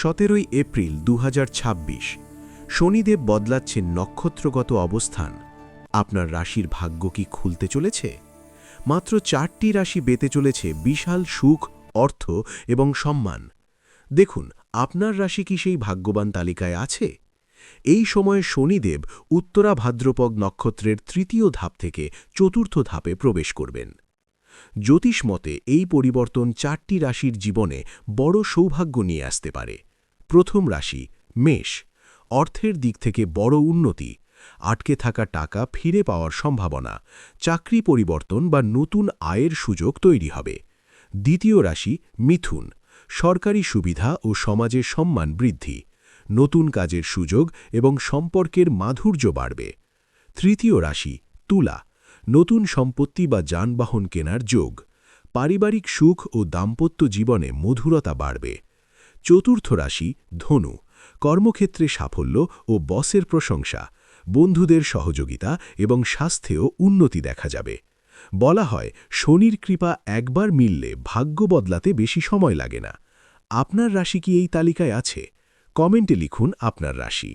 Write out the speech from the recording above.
17 April 2026 Shanidev বদলাচ্ছেন নক্ষত্রগত অবস্থান। আপনার রাশির ভাগ্য কি খুলতে চলেছে? মাত্র 4টি রাশি পেতে চলেছে বিশাল সুখ, অর্থ এবং সম্মান। দেখুন, আপনার রাশি কি সেই ভাগ্যবান তালিকায় আছে? এই সময়ে শনিদেব উত্তরা ভাদ্রপদ নক্ষত্রের 3য় ধাপ থেকে 4র্থ ধাপে প্রবেশ করবেন। জ্যোতিষ মতে এই পরিবর্তন 4টি রাশির জীবনে বড় সৌভাগ্য নিয়ে আসতে পারে। প্রথম রাশি মেষ। অর্থের দিক থেকে বড় উন্নতি, আটকে থাকা টাকা ফিরে পাওয়ার সম্ভাবনা, চাকরি পরিবর্তন বা নতুন আয়ের সুযোগ তৈরি হবে। দ্বিতীয় রাশি মিথুন। সরকারি সুবিধা ও সমাজের সম্মান বৃদ্ধি, নতুন কাজের সুযোগ এবং সম্পর্কের মাধুর্য বাড়বে। তৃতীয় রাশি তুলা। নতুন সম্পত্তি বা যানবাহন কেনার যোগ, পারিবারিক সুখ ও দাম্পত্য জীবনে মধুরতা বাড়বে। চতুর্থ রাশি ধনু। কর্মক্ষেত্রে সাফল্য ও বসের প্রশংসা, বন্ধুদের সহযোগিতা এবং স্বাস্থ্যেও উন্নতি দেখা যাবে। বলা হয়, শনির কৃপা একবার মিললে ভাগ্য বদলাতে বেশি সময় লাগে না। আপনার রাশি কি এই তালিকায় আছে? কমেন্টে লিখুন আপনার রাশি।